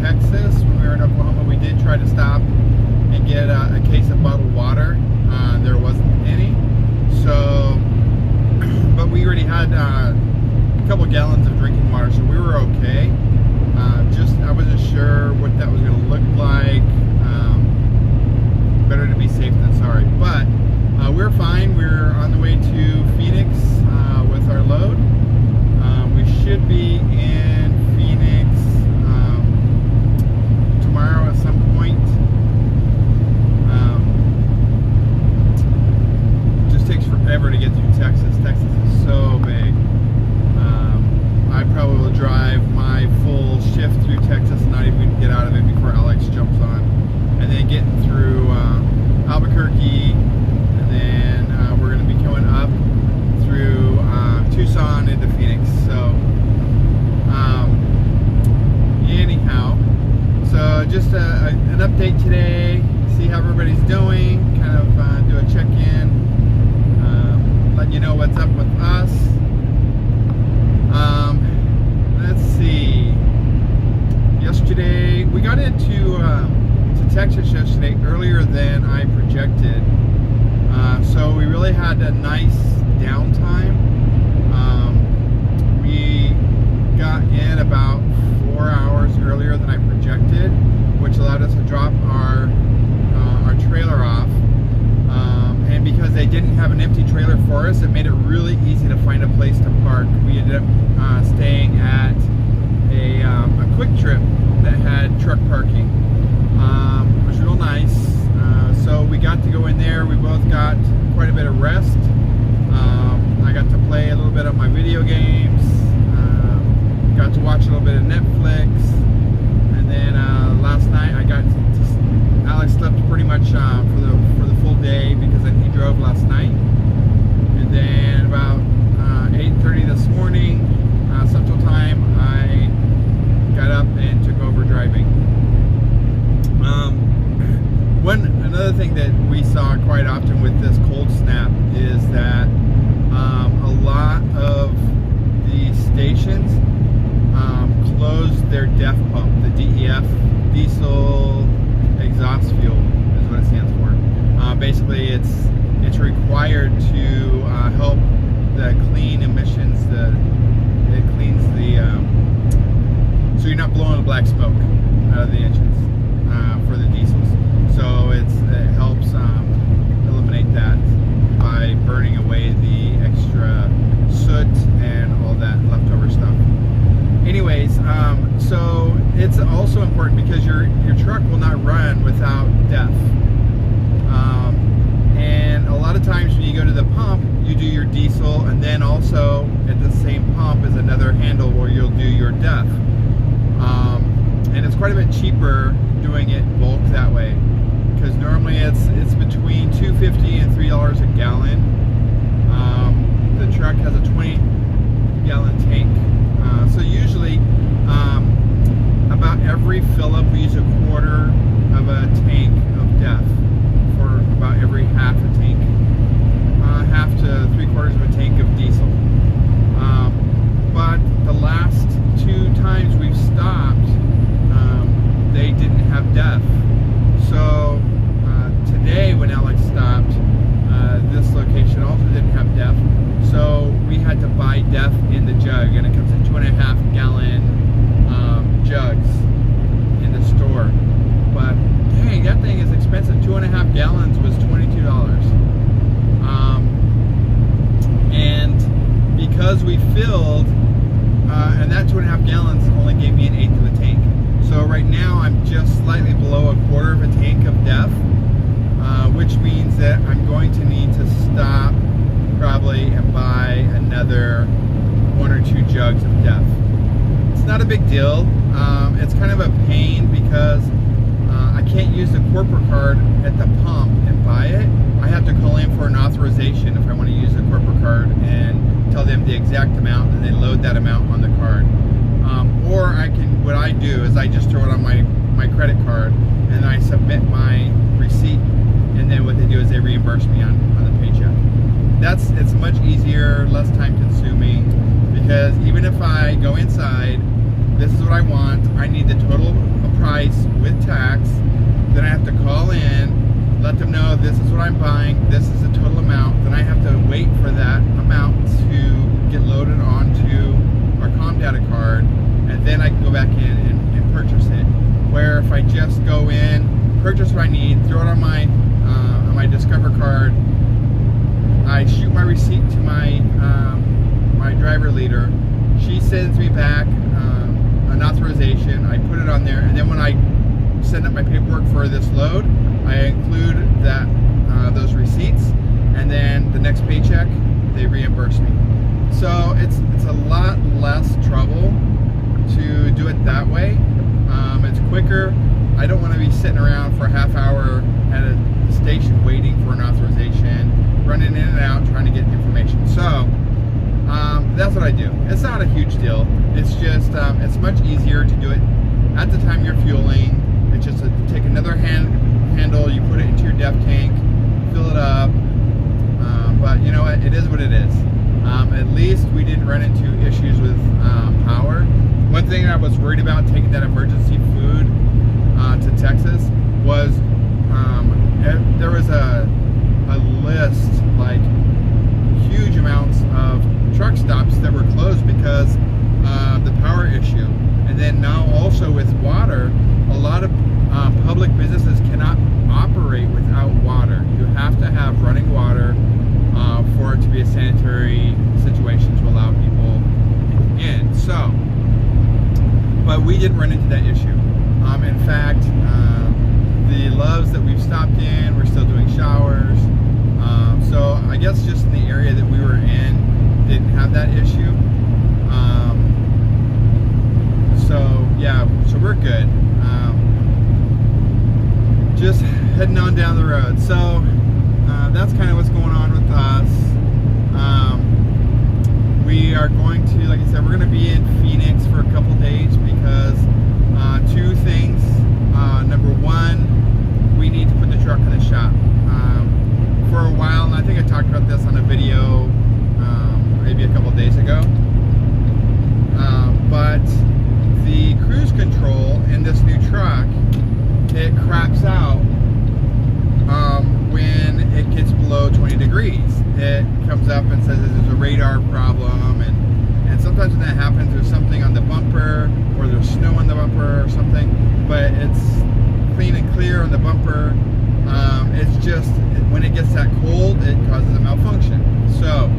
Texas, when we were in Oklahoma, we did try to stop and get a case of bottled water. There wasn't any, so but we already had a couple gallons of drinking water, so we were okay. I wasn't sure what that was going to look like. Better to be safe than sorry, but we're fine. We're on the way to Phoenix with our load. We should be in Phoenix tomorrow at some point. Just takes forever to get through Texas. Texas is so big. I probably will drive my full shift through Texas and not even get out of it before Alex jumps on. And then getting through Albuquerque, and then we're going to be going up through Tucson into Phoenix. So anyhow, so just an update today, see how everybody's doing, kind of do a check-in, let you know what's up with us. Let's see, yesterday we got into Texas yesterday earlier than I projected, so we really had a nice downtime. We got in about 4 hours earlier than I projected, which allowed us to drop our trailer off, and because they didn't have an empty trailer for us, it made it really easy to find a place to park. We ended up staying at a Quick Trip that had truck parking. It was real nice. So we got to go in there. We both got quite a bit of rest. I got to play a little bit of my video games. Got to watch a little bit of Netflix. And then last night Alex slept pretty much for the full day because then he drove last night. And then about 8:30 this morning, Central Time, I got up and took over driving. Another thing that we saw quite often with this cold snap is that a lot of the stations closed their DEF pump, the DEF, diesel exhaust fuel is what it stands for. Basically, it's required to help the clean emissions. It cleans so you're not blowing the black smoke out of the engines for the diesels. So it helps eliminate that by burning away the extra soot and all that leftover stuff. Anyways, so it's also important because your truck will not run without DEF. And a lot of times when you go to the pump, you do your diesel, and then also at the same pump is another handle where you'll do your DEF. And it's quite a bit cheaper doing it bulk that way, because normally it's between $2.50 and $3 a gallon. The truck has a 20-gallon tank, so usually about every fill up we use a quarter of a tank of DEF for about every half a tank, half to 3/4 of a tank of diesel. But the last 2 times we've stopped, they didn't have DEF. So today when Alex stopped, this location also didn't have DEF. So we had to buy DEF in the jug, and it comes in 2.5 gallon jugs in the store. But dang, that thing is expensive. 2.5 gallons was $22. And because we filled, and that 2.5 gallons only gave me 1/8 of a tank. So right now I'm just slightly below 1/4 of a tank of DEF, which means that I'm going to need to stop probably and buy another 1 or 2 jugs of DEF. It's not a big deal. It's kind of a pain because I can't use the corporate card at the pump and buy it. I have to call in for an authorization if I want to use the corporate card and tell them the exact amount, and they load that amount on the card. Or what I do is I just throw it on my credit card and I submit my receipt, and then what they do is they reimburse me on the paycheck. It's much easier, less time consuming, because even if I go inside, this is what I want. I need the total to call in, let them know this is what I'm buying, this is the total amount, then I have to wait for that amount to get loaded onto our comm data card, and then I can go back in and purchase it. Where if I just go in, purchase what I need, throw it on my Discover card, I shoot my receipt to my my driver leader, she sends me back an authorization, I put it on there, and then when I send up my paperwork for this load, I include that those receipts, and then the next paycheck they reimburse me. So it's a lot less trouble to do it that way. It's quicker. I don't want to be sitting around for a half hour at a station waiting for an authorization, running in and out trying to get information. So that's what I do. It's not a huge deal. It's just it's much easier to do it at the time you're fueling. It's just to take another handle, you put it into your def tank, fill it up. But you know what? It is what it is. At least we didn't run into issues with power. One thing I was worried about taking that emergency food to Texas was there was a list, like huge amounts of truck stops that were closed because of the power issue. And then now also with water, a lot of public businesses cannot operate without water. You have to have running water for it to be a sanitary situation to allow people in. So, but we didn't run into that issue. In fact, the Loves that we've stopped in, we're still doing showers. So I guess just in the area that we were in, didn't have that issue. So yeah, so we're good. Just heading on down the road. So that's kind of what's going on with us. We are going to, like I said, we're going to be in Phoenix for a couple days because two things. Number one, we need to put the truck in the shop. For a while, and I think I talked about this on a video maybe a couple days ago, but the cruise control in this new truck, it craps out when it gets below 20 degrees. It comes up and says there's a radar problem, and sometimes when that happens, there's something on the bumper, or there's snow on the bumper or something, but it's clean and clear on the bumper. It's just when it gets that cold, it causes a malfunction. So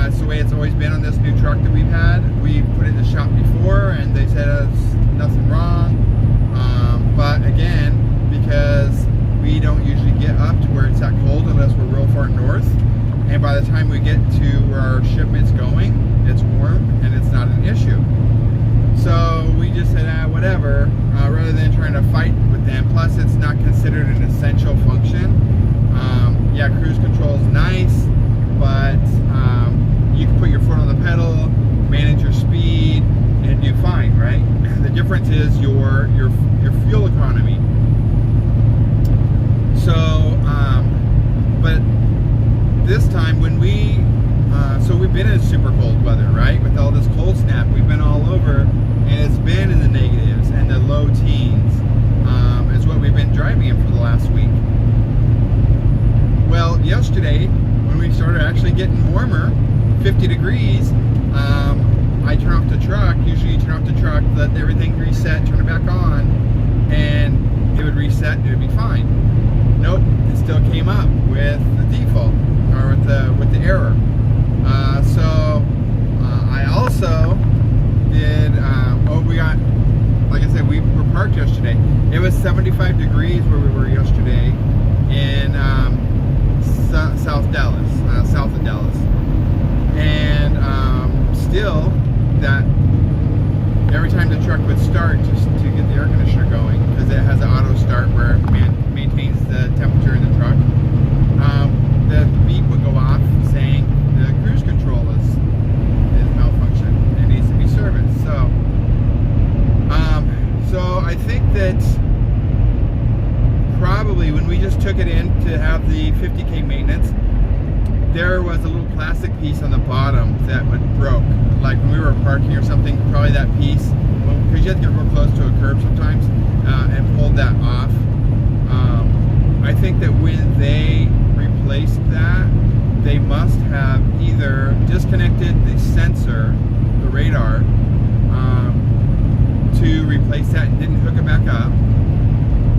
it's the way it's always been on this new truck that we've had. We've put it in the shop before, and they said it's nothing wrong. But again, because we don't usually get up to where it's that cold unless we're real far north, and by the time we get to where our shipment's going, it's warm and it's not an issue. So we just said, whatever, rather than trying to fight with them. Plus, it's not considered an essential function. Yeah, cruise control is nice, but you can put your foot on the pedal, manage your speed, and do fine, right? The difference is your fuel economy. So, but this time when so we've been in super cold weather, right? With all this cold snap, we've been all over, and it's been in the negatives and the low teens is what we've been driving in for the last week. Well, yesterday, when we started actually getting warmer, 50 degrees, I turn off the truck. Usually you turn off the truck, let everything reset, turn it back on, and it would reset and it would be fine. Nope, it still came up with the default, or with the error. So I also did, we got, like I said, we were parked yesterday. It was 75 degrees where we were yesterday in South Dallas, south of Dallas. And still, that every time the truck would start, just to get the air conditioner going, because it has an auto start where it maintains the temperature in the truck, the beep would go off saying the cruise control is malfunction. It needs to be serviced. So I think that probably when we just took it in to have the 50K maintenance, there was a little plastic piece on the bottom that broke. Like when we were parking or something, probably that piece, because you have to get real close to a curb sometimes, and pulled that off. I think that when they replaced that, they must have either disconnected the sensor, the radar, to replace that and didn't hook it back up,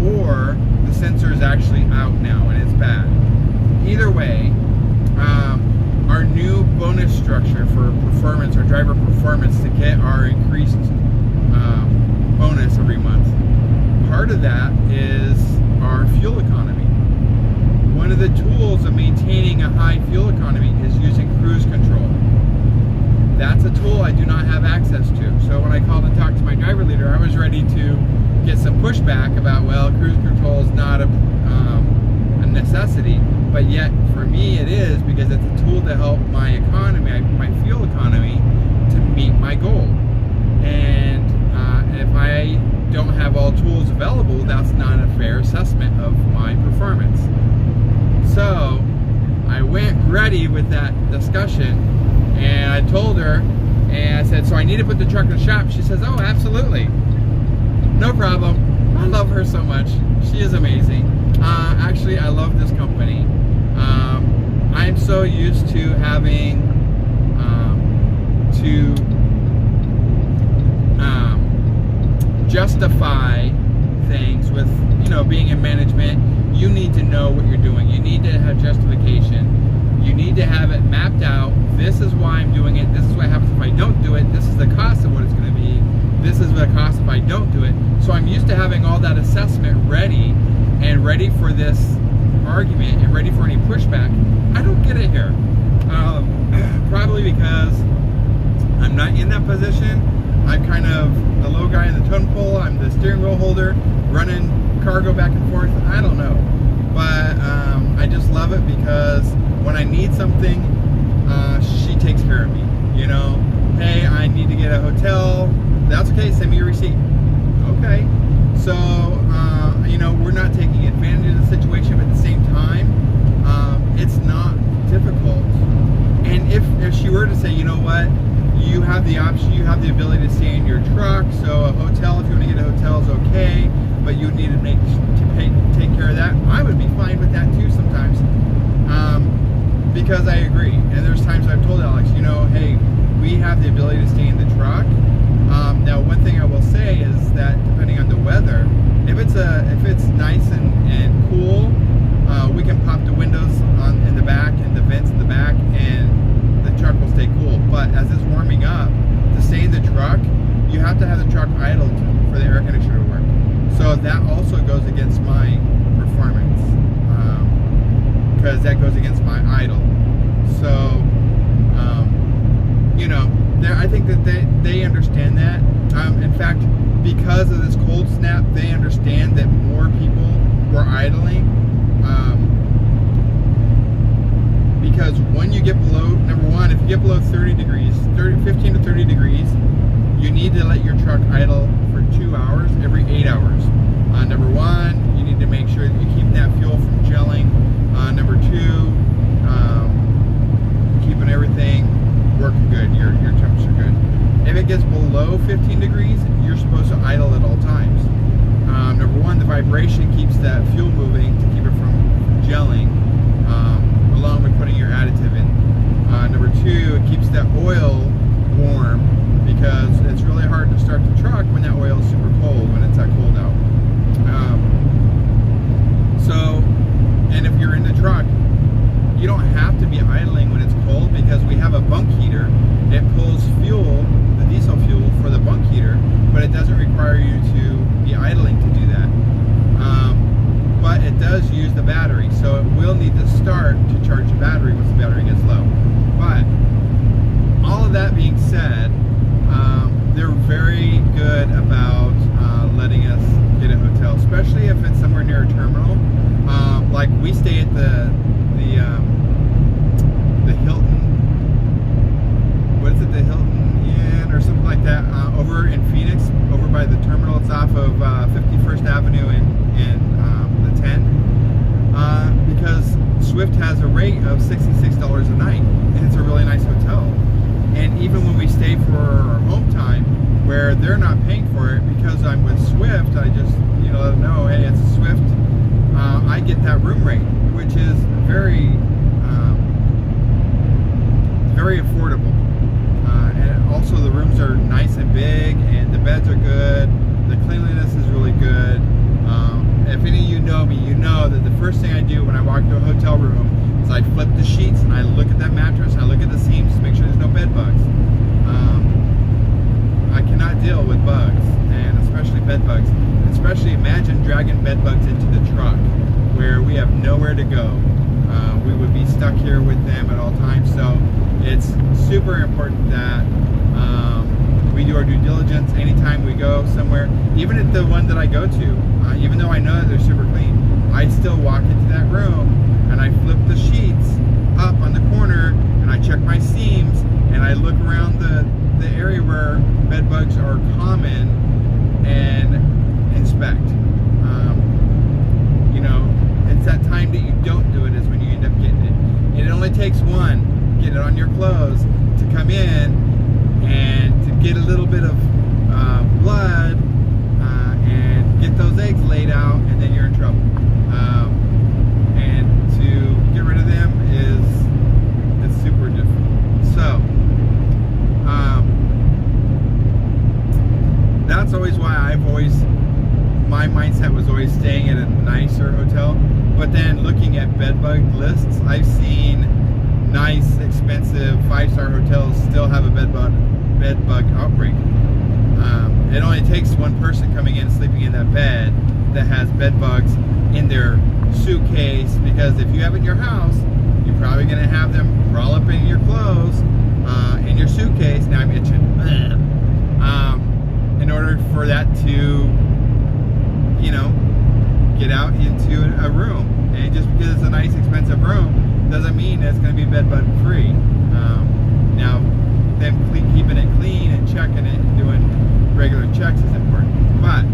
or the sensor is actually out now and it's bad. Either way, our new bonus structure for performance, or driver performance, to get our increased bonus every month, part of that is our fuel economy. One of the tools of maintaining a high fuel economy is using cruise control. That's a tool I do not have access to. So when I called and talked to my driver leader, I was ready to get some pushback about, well, cruise control is not a necessity, but yet for me it is, because it's a tool to help my economy, my fuel economy, to meet my goal. And if I don't have all tools available, that's not a fair assessment of my performance. So I went ready with that discussion, and I told her, and I said, so I need to put the truck in the shop. She says, oh, absolutely, no problem. I love her so much. She is amazing. Actually, I love this company. I'm so used to having to justify things with, being in management. You need to know what you're doing. You need to have justification. You need to have it mapped out. This is why I'm doing it. This is what happens if I don't do it. This is the cost of what it's going to be. This is the cost if I don't do it. So I'm used to having all that assessment ready, and ready for this argument, and ready for any pushback. I don't get it here. Probably because I'm not in that position. I'm kind of the low guy in the totem pole. I'm the steering wheel holder, running cargo back and forth. I don't know. But I just love it, because when I need something, she takes care of me. Hey, I need to get a hotel. That's okay, send me your receipt. Okay. So, we're not taking advantage of the situation, but at the same time, it's not difficult. And if she were to say, you know what, you have the option, you have the ability to stay in your truck, so a hotel, if you want to get a hotel, is okay, but you need to take care of that, I would be fine with that too sometimes, because I agree. And there's times I've told Alex, hey, we have the ability to stay in the truck. Now, one thing I will say is that depending on the weather, if it's nice and cool, we can pop the windows in the back and the vents in the back, and the truck will stay cool. But as it's warming up, to stay in the truck, you have to have the truck idled for the air conditioner to work. So that also goes against my performance, because that goes against my idle. So, I think that they understand that. In fact, because of this cold snap, they understand that more people were idling. Because when you get below, number one, if you get below 30 degrees, 15 to 30 degrees, you need to let your truck idle for 2 hours every 8 hours. Number one, you need to make sure that you keep that fuel from gelling. Number two, keeping everything working good, your temps are good. If it gets below 15 degrees, you're supposed to idle at all times. Number one, the vibration keeps that fuel moving to keep it from gelling, along with putting your additive in. Number two, it keeps that oil warm, because it's really hard to start the truck when that oil is super cold, when it's that cold out. And if you're in the truck, you don't have to be idling when it's cold, because we have a bunk heater. It pulls fuel, the diesel fuel, for the bunk heater, but it doesn't require you to be idling to do that. But it does use the battery, so it will need to start to charge the battery once the battery gets low. But all of that being said, they're very good about letting us get a hotel, especially if it's somewhere near a terminal. Like we stay at the Hilton, what is it, the Hilton Inn or something like that, over in Phoenix, over by the terminal. It's off of 51st Avenue in the 10, because Swift has a rate of $66 a night, and it's a really nice hotel. And even when we stay for our home time, where they're not paying for it, because I'm with Swift, I just let them know, hey, it's Swift. I get that walk to a hotel room is I flip the sheets and I look at that mattress and I look at the seams to make sure there's no bed bugs. I cannot deal with bugs, and especially bed bugs. Especially imagine dragging bed bugs into the truck where we have nowhere to go. We would be stuck here with them at all times. So it's super important that we do our due diligence anytime we go somewhere. Even at the one that I go to, even though I know that they're super clean, I still walk into that room and I flip the sheets up on the corner and I check my seams and I look around the area where bed bugs are common and inspect. You know, it's that time that you don't do it is when you end up getting it. And it only takes one, get it on your clothes, to come in and to get a little bit of blood and get those eggs laid out, and then you're in trouble. And to get rid of them it's super difficult. So that's always why my mindset was always staying at a nicer hotel. But then looking at bed bug lists, I've seen nice, expensive 5-star hotels still have a bed bug outbreak. It only takes one person coming in, sleeping in that bed that has bed bugs in their suitcase, because if you have it in your house, you're probably going to have them crawl up in your clothes, in your suitcase. Now I'm itching. In order for that to, you know, get out into a room. And just because it's a nice, expensive room doesn't mean it's going to be bed bug free. Now, them keeping it clean and checking it and doing regular checks is important. But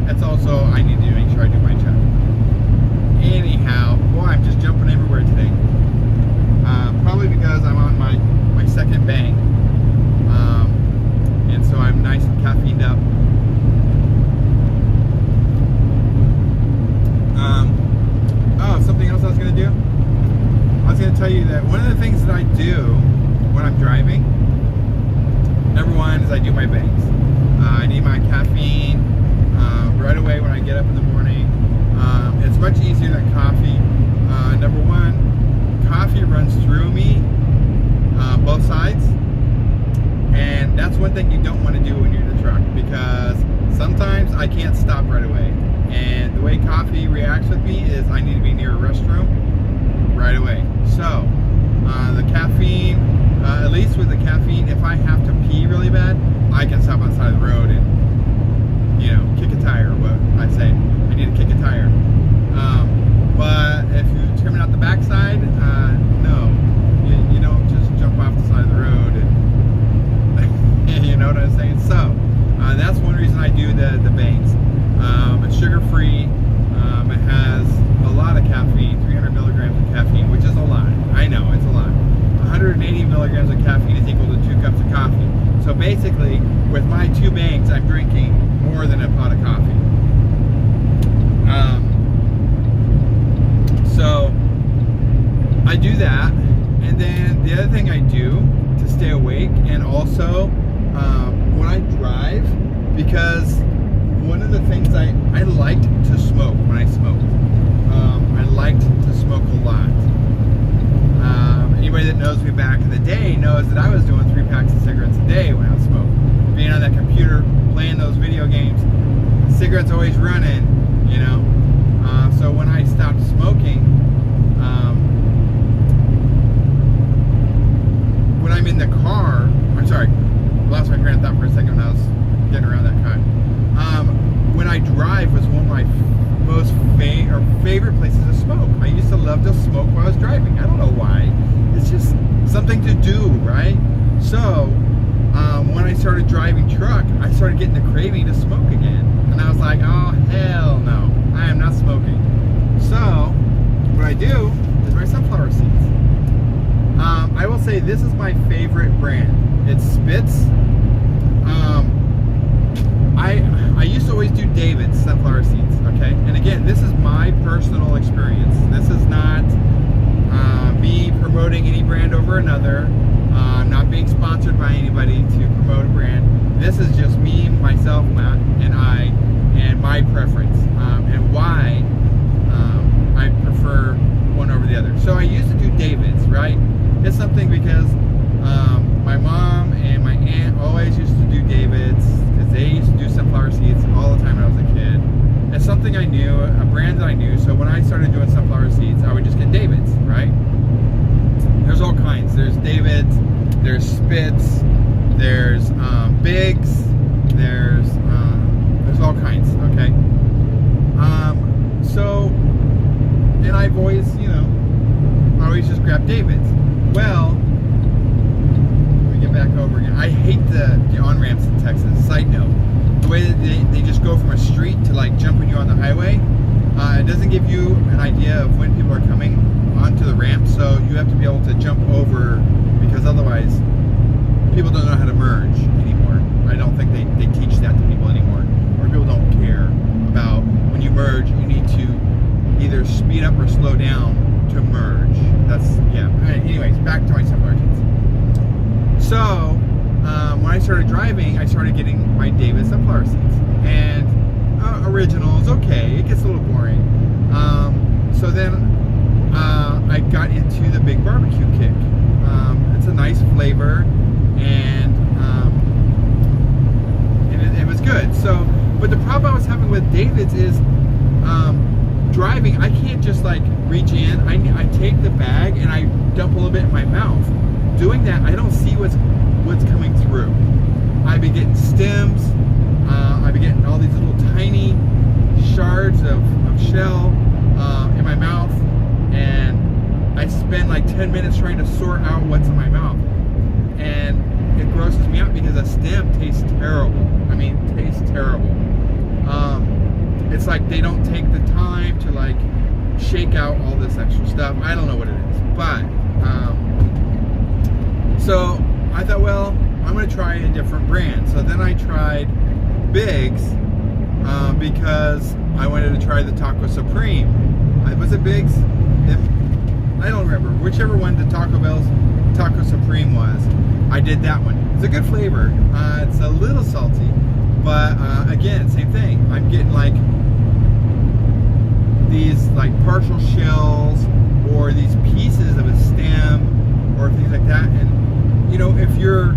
that's also, I need to make sure I do my check. Anyhow, boy, I'm just jumping everywhere today. Probably because I'm on my second bang. And so I'm nice and caffeined up. Oh, something else I was going to do? I was going to tell you that one of the things that I do when I'm driving, number one is I do my bangs. I need my caffeine right away when I get up in the morning. It's much easier than coffee. Number one, coffee runs through me, both sides. And that's one thing you don't want to do when you're in the truck, because sometimes I can't stop right away. And the way coffee reacts with me is I need to be near a restroom right away. So the caffeine, at least with the caffeine, if I have to pee really bad, I can stop on the side of the road and, you know, kick a tire, or what I say. I need to kick a tire. But if you're coming out the backside, no. You don't just jump off the side of the road and you know what I'm saying? So that's one reason I do the bangs. It's sugar-free. It has a lot of caffeine, 300 milligrams of caffeine, which is a lot. I know, it's a lot. 180 milligrams of caffeine is equal to 2 cups of coffee. So basically, with my 2 bangs, I'm drinking more than a pot of coffee. So I do that, and then the other thing I do to stay awake, and also when I drive, because one of the things I liked to smoke when I smoked. I liked to smoke a lot. Anybody that knows me back in the day knows that I was doing 3 packs of cigarettes a day when I was smoking. Being on that computer, playing those video games, cigarettes always running, you know. So when I stopped smoking, when I'm in the car, I'm sorry, I lost my train of thought for a second when I was getting around that car. When I drive was one of my most favorite places to smoke. I used to love to smoke while I was driving. I don't know why. It's just something to do, right? So when I started driving truck, I started getting the craving to smoke again. And I was like, oh, hell no. I am not smoking. So what I do is my sunflower seeds. I will say this is my favorite brand. It's Spitz. I used to always do David's sunflower seeds, okay? And again, this is my personal experience. This is not me promoting any brand over another. I'm not being sponsored by anybody to promote a brand. This is just me, myself, Matt, and I, and my preference, and why I prefer one over the other. So I used to do David's, right? It's something because my mom and my aunt always used to do David's because they used to do sunflower seeds all the time when I was a kid. It's something I knew, a brand that I knew. So when I started doing sunflower seeds, I would just get David's, right? There's all kinds. There's David's, there's Spitz, there's Bigs, there's all kinds, okay? So, and I've always, I always just grab David's. Well, let me get back over again. I hate the on-ramps in Texas. Side note, the way that they just go from a street to like jumping you on the highway, it doesn't give you an idea of when people are coming onto the ramp, so you have to be able to jump over, because otherwise people don't know how to merge anymore. I don't think they teach that to people anymore, or people don't care about when you merge, you need to either speed up or slow down to merge. That's, yeah. Anyways, back to my sunflower seeds. So, when I started driving, I started getting my David sunflower seeds. And originals, okay, it gets a little boring. So then I got into the big barbecue kick. It's a nice flavor, and it was good. So, but the problem I was having with David's is driving. I can't just like reach in. I take the bag and I dump a little bit in my mouth. Doing that, I don't see what's coming through. I've been getting stems. I've been getting all these little tiny shards of shell in my mouth, and I spend like 10 minutes trying to sort out what's in my mouth, and it grosses me out because a stem tastes terrible. I mean, it tastes terrible. It's like they don't take the time to like shake out all this extra stuff. I don't know what it is, but so I thought, well, I'm going to try a different brand. So then I tried Bigs because I wanted to try the Taco Supreme. Was it Bigs? I don't remember. Whichever one the Taco Bell's Taco Supreme was, I did that one. It's a good flavor. It's a little salty, but again, same thing. I'm getting like these like partial shells or these pieces of a stem or things like that. And if you're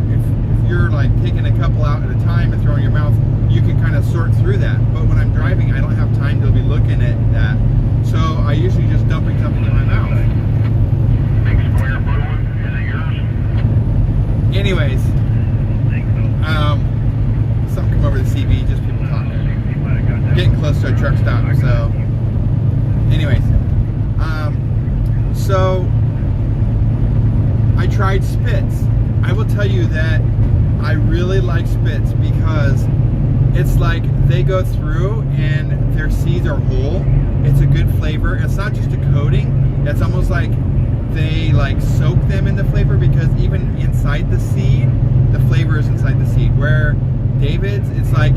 like taking a couple out at a time and throwing in your mouth, you can kind of sort through that. But when I'm driving, I don't have time to be looking at that. So I usually just dumping something in my mouth. Big square blue one, is it yours? Anyways, something come over the CV, just people talking. Getting close to a truck stop, so. Anyways, so I tried Spitz. I will tell you that I really like Spitz because it's like they go through and their seeds are whole. It's a good flavor. It's not just a coating. It's almost like they like soak them in the flavor, because even inside the seed, the flavor is inside the seed. Where David's, it's like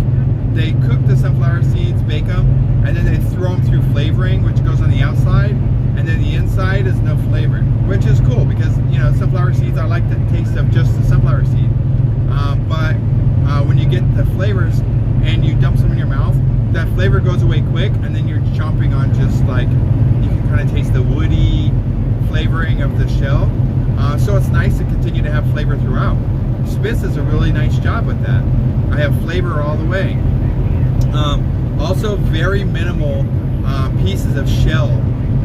they cook the sunflower seeds, bake them, and then they throw them through flavoring, which goes on the outside, and then the inside is no flavor, which is cool because sunflower seeds, I like the taste of just the sunflower seed. But when you get the flavors and you dump some in your mouth, that flavor goes away quick, and then you're chomping on just like, you can kind of taste the woody flavoring of the shell. So it's nice to continue to have flavor throughout. Spitz does a really nice job with that. I have flavor all the way. Also very minimal pieces of shell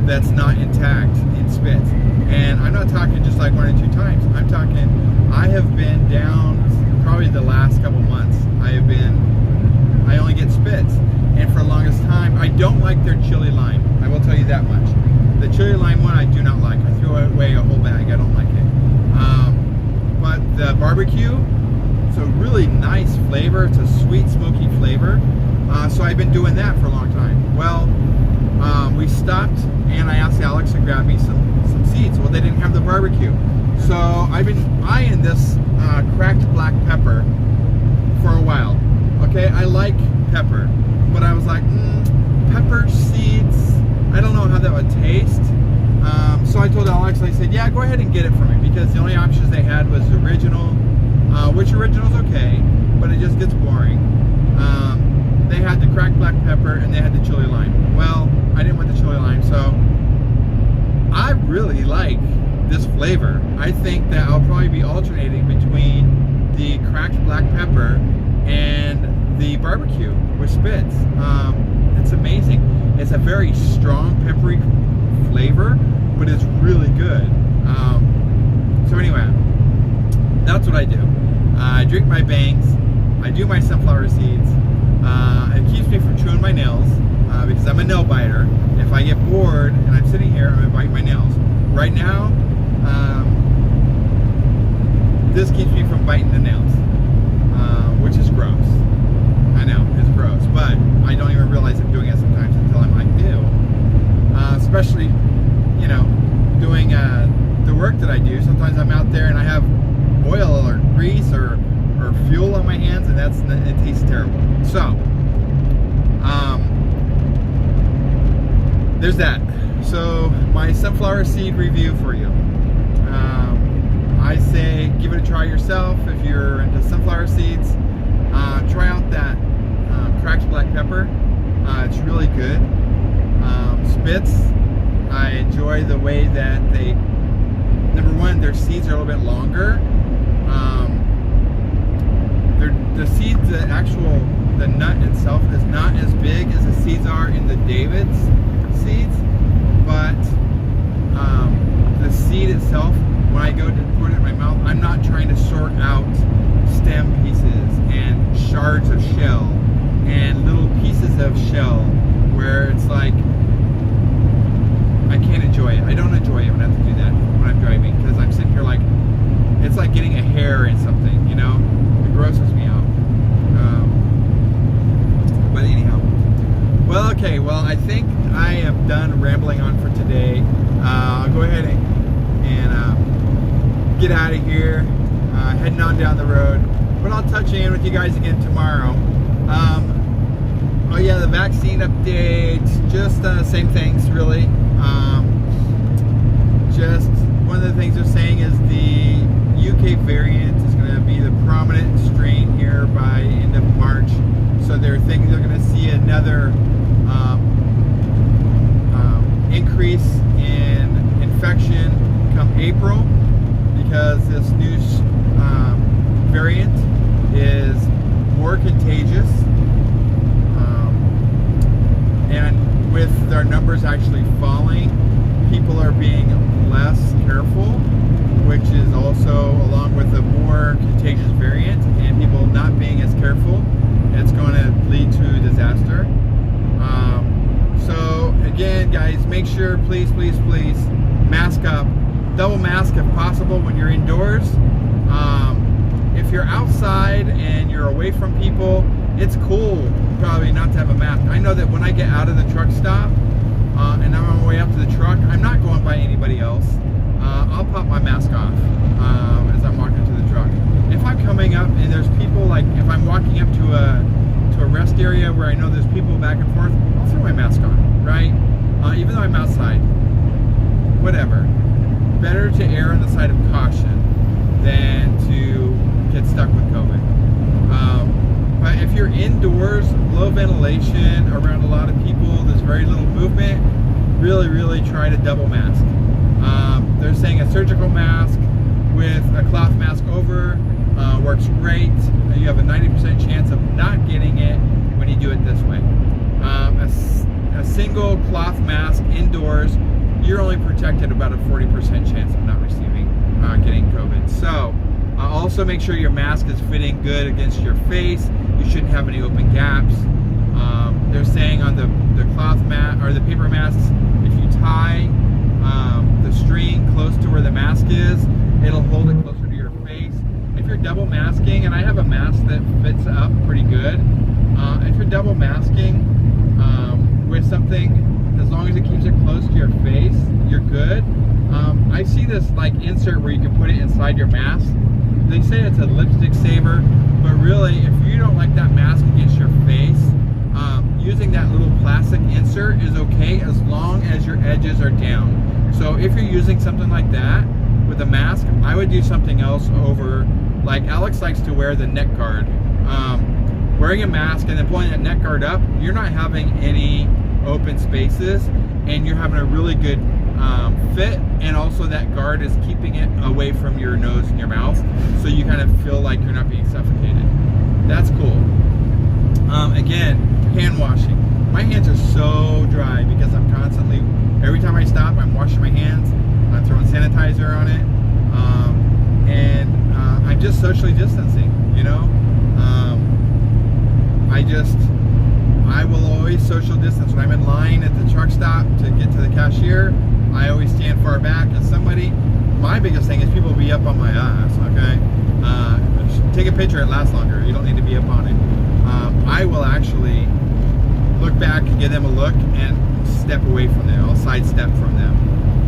that's not intact in Spitz. And I'm not talking just like 1 or 2 times. I'm talking, I have been down probably the last couple months. I only get Spitz. And for the longest time, I don't like their chili lime. I will tell you that much. The chili lime one I do not like. I threw away a whole bag. I don't like it. But the barbecue, it's a really nice flavor. It's a sweet, smoky flavor. So I've been doing that for a long time. Well, we stopped and I asked Alex to grab me some seeds. Well, they didn't have the barbecue. So I've been eyeing this cracked black pepper for a while. Okay, I like pepper, but I was like, pepper seeds, I don't know how that would taste. So I told Alex, I said, yeah, go ahead and get it for me, because the only options they had was the original, which original's okay, but it just gets boring. They had the cracked black pepper and they had the chili lime. Well, I didn't want the chili lime, so I flavor. I think that I'll probably be alternating between the cracked black pepper and the barbecue with Spitz. It's amazing. It's a very strong peppery flavor, but it's really good. So anyway, that's what I do. I drink my bangs. I do my sunflower seeds. It keeps me from chewing my nails because I'm a nail biter. If I get bored and I'm sitting here, I'm gonna bite my nails. Right now, this keeps me from biting the nails, which is gross. I know, it's gross, but I don't even realize I'm doing it sometimes until I'm like, ew. Especially, you know, doing the work that I do. Sometimes I'm out there and I have oil or grease or fuel on my hands, and it tastes terrible. So, there's that. So, my sunflower seed review for you. I say give it a try yourself if you're into sunflower seeds. Try out that cracked black pepper. It's really good. Spitz, I enjoy the way that they, number one, their seeds are a little bit longer. The seeds, the nut itself is not as big as the seeds are in the David's seeds, but the seed itself, when I go to put it in my mouth, I'm not trying to sort out stem pieces and shards of shell and little pieces of shell where it's like I can't enjoy it. I don't enjoy it when I have to do that when I'm driving, because I'm sitting here like it's like getting a hair in something, you know? It grosses me out. But anyhow, well, okay, well, I think I am done rambling on for today. I'll go ahead and get out of here, heading on down the road. But I'll touch in with you guys again tomorrow. Oh yeah, the vaccine update, just same things really. Just one of the things they're saying is the UK variant is going to be the prominent strain here by end of March. So they're thinking they're going to see another increase in infection come April, because this new variant is more contagious, and with their numbers actually falling, people are being less careful, which is also, along with a more contagious variant and people not being as careful, it's going to lead to disaster. So again, guys, make sure, please, mask up, double mask if possible when you're indoors. If you're outside and you're away from people, it's cool probably not to have a mask. I know that when I get out of the truck stop and I'm on my way up to the truck, I'm not going by anybody else. I'll pop my mask off as I'm walking to the truck. If I'm coming up and there's people, like if I'm walking up to a rest area where I know there's people back and forth, I'll throw my mask on, right? Even though I'm outside, whatever. Better to err on the side of caution than to get stuck with COVID. But if you're indoors, low ventilation, around a lot of people, there's very little movement, really try to double mask. They're saying a surgical mask with a cloth mask over works great. You have a 90% chance of not getting it when you do it this way. A single cloth mask indoors, you're only protected about a 40% chance of not receiving, getting COVID. So also make sure your mask is fitting good against your face. You shouldn't have any open gaps. They're saying on the cloth mat or the paper masks, if you tie the string close to where the mask is, it'll hold it closer to your face. If you're double masking, and I have a mask that fits up pretty good, if you're double masking with something, as long as it keeps it close to your face, you're good. I see this like insert where you can put it inside your mask. They say it's a lipstick saver, but really, if you don't like that mask against your face, using that little plastic insert is okay as long as your edges are down. So if you're using something like that with a mask, I would do something else over, like Alex likes to wear the neck guard. Wearing a mask and then pulling that neck guard up, you're not having any open spaces, and you're having a really good fit, and also that guard is keeping it away from your nose and your mouth, so you kind of feel like you're not being suffocated. That's cool. Again, hand washing. My hands are so dry because I'm constantly, every time I stop, I'm washing my hands. I'm throwing sanitizer on it, and I'm just socially distancing. You know, I will always social distance. When I'm in line at the truck stop to get to the cashier, I always stand far back. And my biggest thing is people be up on my ass. Okay, take a picture; it lasts longer. You don't need to be up on it. I will actually look back and give them a look and step away from them. I'll sidestep from them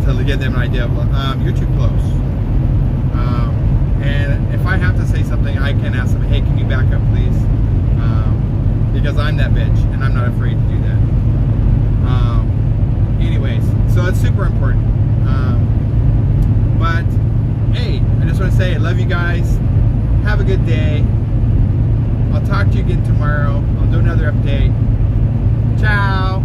to give them an idea of you're too close. And if I have to say something, I can ask them, hey, can you back up, please? Because I'm that bitch, and I'm not afraid to do that. Anyways, so it's super important. But, hey, I just want to say I love you guys. Have a good day. I'll talk to you again tomorrow. I'll do another update. Ciao.